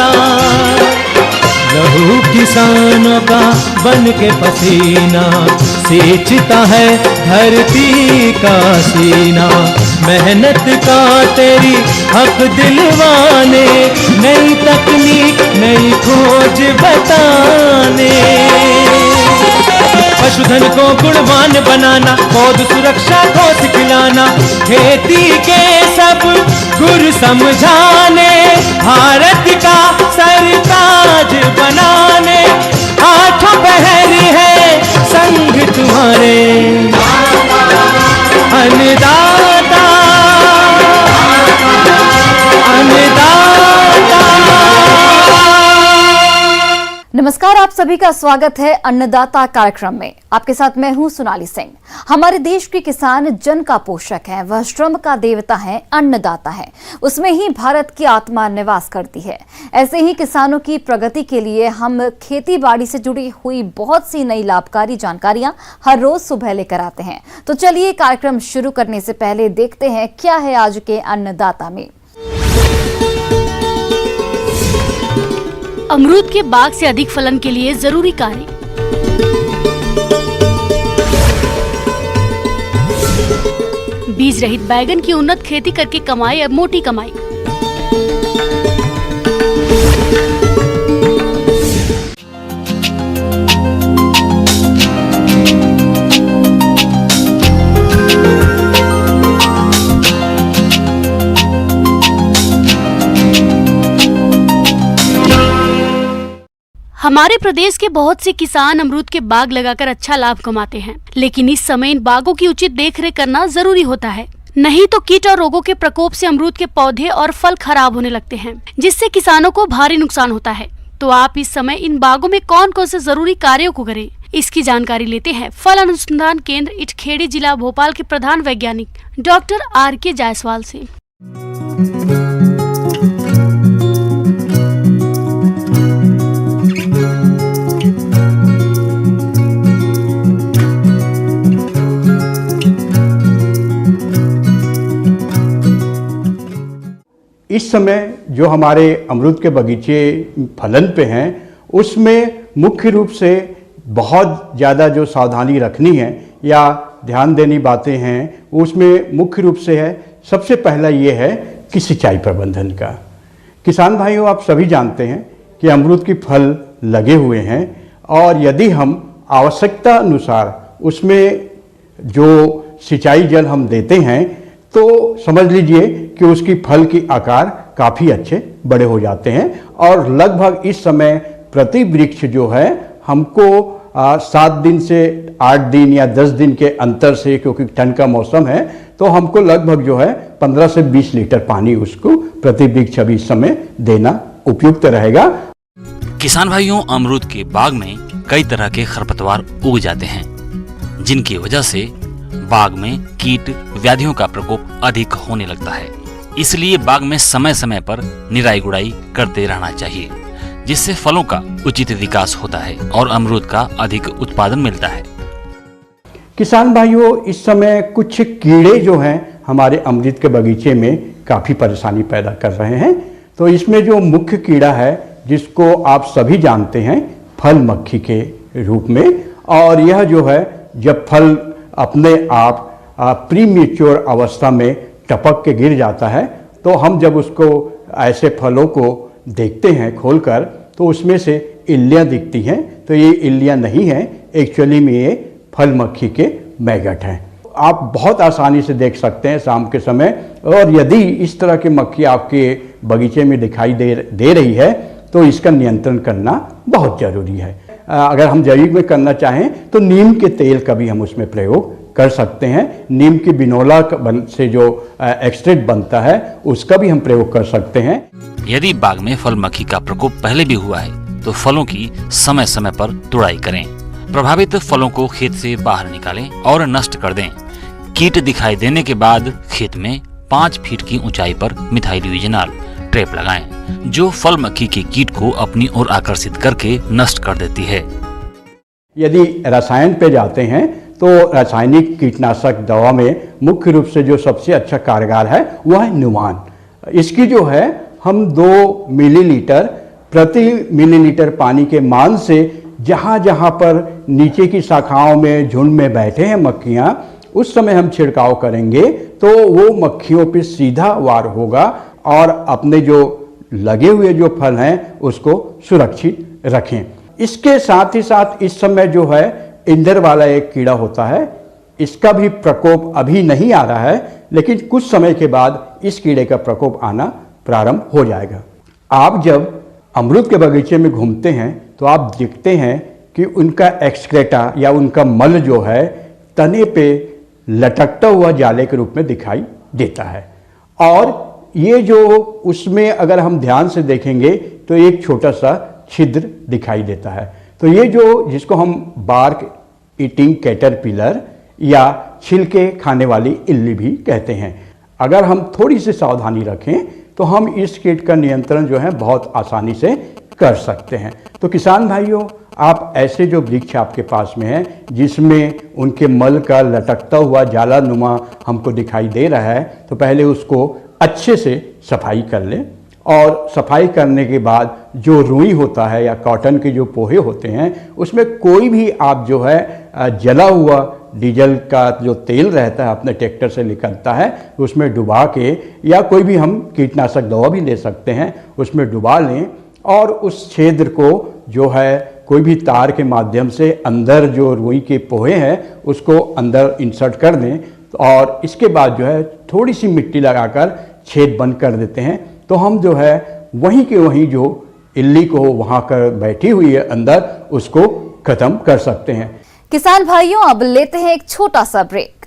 अन्नदाता। लहू किसानों का बन के पसीना सींचता है धरती का सीना। मेहनत का तेरी हक दिलवाने, नई तकनीक नई खोज बताने। पशुधन को गुणवान बनाना, पौध सुरक्षा को सिखलाना, खेती के सब गुर समझाने, भारत का सरताज बनाने। आठों पहर है संग तुम्हारे अन्नदाता, अन्नदाता। नमस्कार, आप सभी का स्वागत है अन्नदाता कार्यक्रम में। आपके साथ मैं हूं सोनाली सिंह। हमारे देश के किसान जन का पोषक है, वह श्रम का देवता है, अन्नदाता है। उसमें ही भारत की आत्मा निवास करती है। ऐसे ही किसानों की प्रगति के लिए हम खेती बाड़ी से जुड़ी हुई बहुत सी नई लाभकारी जानकारियां हर रोज सुबह लेकर आते हैं। तो चलिए कार्यक्रम शुरू करने से पहले देखते हैं क्या है आज के अन्नदाता में। अमरूद के बाग से अधिक फलन के लिए जरूरी कार्य। बीज रहित बैगन की उन्नत खेती करके कमाई अब मोटी कमाई। हमारे प्रदेश के बहुत से किसान अमरूद के बाग लगाकर अच्छा लाभ कमाते हैं, लेकिन इस समय इन बागों की उचित देखरेख करना जरूरी होता है, नहीं तो कीट और रोगों के प्रकोप से अमरूद के पौधे और फल खराब होने लगते हैं, जिससे किसानों को भारी नुकसान होता है। तो आप इस समय इन बागों में कौन कौन से जरूरी कार्यों को करें, इसकी जानकारी लेते हैं फल अनुसंधान केंद्र इटखेड़ी जिला भोपाल के प्रधान वैज्ञानिक डॉक्टर RK जायसवाल से। इस समय जो हमारे अमरूद के बगीचे फलन पे हैं, उसमें मुख्य रूप से बहुत ज़्यादा जो सावधानी रखनी है या ध्यान देनी बातें हैं, उसमें मुख्य रूप से है। सबसे पहला ये है कि सिंचाई प्रबंधन का। किसान भाइयों, आप सभी जानते हैं कि अमरूद की फल लगे हुए हैं और यदि हम आवश्यकता अनुसार उसमें जो सिंचाई जल हम देते हैं तो समझ लीजिए कि उसकी फल की आकार काफ़ी अच्छे बड़े हो जाते हैं। और लगभग इस समय प्रति वृक्ष जो है हमको 7 दिन से 8 दिन या 10 दिन के अंतर से, क्योंकि ठंड का मौसम है, तो हमको लगभग जो है 15 से 20 लीटर पानी उसको प्रति वृक्ष अभी इस समय देना उपयुक्त रहेगा। किसान भाइयों, अमरूद के बाग में कई तरह के खरपतवार उग जाते हैं, जिनकी वजह से बाग में कीट व्याधियों का प्रकोप अधिक होने लगता है। इसलिए बाग में समय समय पर निराई गुड़ाई करते रहना चाहिए, जिससे फलों का उचित विकास होता है और अमरूद का अधिक उत्पादन मिलता है। किसान भाइयों, इस समय कुछ कीड़े जो हैं हमारे अमरूद के बगीचे में काफ़ी परेशानी पैदा कर रहे हैं। तो इसमें जो मुख्य कीड़ा है, जिसको आप सभी जानते हैं, फल मक्खी के रूप में, और यह जो है जब फल अपने आप प्री मैच्योर अवस्था में टपक के गिर जाता है, तो हम जब उसको ऐसे फलों को देखते हैं खोलकर, तो उसमें से इल्लियाँ दिखती हैं। तो ये इल्लियाँ नहीं हैं, एक्चुअली में ये फल मक्खी के मैगट हैं। आप बहुत आसानी से देख सकते हैं शाम के समय। और यदि इस तरह की मक्खी आपके बगीचे में दिखाई दे रही है, तो इसका नियंत्रण करना बहुत ज़रूरी है। अगर हम जैविक में करना चाहें तो नीम के तेल का भी हम उसमें प्रयोग कर सकते हैं। नीम की बिनोला से जो एक्सट्रैक्ट बनता है, उसका भी हम प्रयोग कर सकते हैं। यदि बाग में फल मक्खी का प्रकोप पहले भी हुआ है तो फलों की समय समय पर तुड़ाई करें। प्रभावित फलों को खेत से बाहर निकालें और नष्ट कर दें। कीट दिखाई देने के बाद खेत में 5 फीट की ऊंचाई पर मिथाइल यूजेनाल ट्रैप लगाएं, जो फल मक्खी के कीट को अपनी ओर आकर्षित करके नष्ट कर देती है। यदि रसायन पे जाते हैं तो रासायनिक कीटनाशक दवा में मुख्य रूप से जो सबसे अच्छा कारगर है वह है न्यूमान। इसकी जो है हम 2 मिलीलीटर प्रति मिलीलीटर पानी के मान से जहाँ जहाँ पर नीचे की शाखाओं में झुंड में बैठे हैं मक्खियाँ, उस समय हम छिड़काव करेंगे तो वो मक्खियों पे सीधा वार होगा और अपने जो लगे हुए जो फल हैं उसको सुरक्षित रखें। इसके साथ ही साथ इस समय जो है इंदर वाला एक कीड़ा होता है, इसका भी प्रकोप अभी नहीं आ रहा है, लेकिन कुछ समय के बाद इस कीड़े का प्रकोप आना प्रारंभ हो जाएगा। आप जब अमरूद के बगीचे में घूमते हैं तो आप देखते हैं कि उनका एक्सक्रेटा या उनका मल जो है तने पे लटकता हुआ जाले के रूप में दिखाई देता है। और ये जो उसमें अगर हम ध्यान से देखेंगे तो एक छोटा सा छिद्र दिखाई देता है। तो ये जो जिसको हम बार्क ईटिंग कैटरपिलर या छिलके खाने वाली इल्ली भी कहते हैं, अगर हम थोड़ी सी सावधानी रखें तो हम इस कीट का नियंत्रण जो है बहुत आसानी से कर सकते हैं। तो किसान भाइयों, आप ऐसे जो वृक्ष आपके पास में है जिसमें उनके मल का लटकता हुआ जाला नुमा हमको दिखाई दे रहा है, तो पहले उसको अच्छे से सफाई कर लें। और सफाई करने के बाद जो रुई होता है या कॉटन के जो पोहे होते हैं, उसमें कोई भी आप जो है जला हुआ डीजल का जो तेल रहता है अपने ट्रैक्टर से निकलता है, उसमें डुबा के, या कोई भी हम कीटनाशक दवा भी ले सकते हैं, उसमें डुबा लें और उस छेद को जो है कोई भी तार के माध्यम से अंदर जो रुई के पोहे हैं उसको अंदर इंसर्ट कर दें। और इसके बाद जो है थोड़ी सी मिट्टी लगाकर छेद बंद कर देते हैं, तो हम जो है वहीं के वहीं जो इल्ली को वहाँ कर बैठी हुई है अंदर, उसको खत्म कर सकते हैं। किसान भाइयों, अब लेते हैं एक छोटा सा ब्रेक।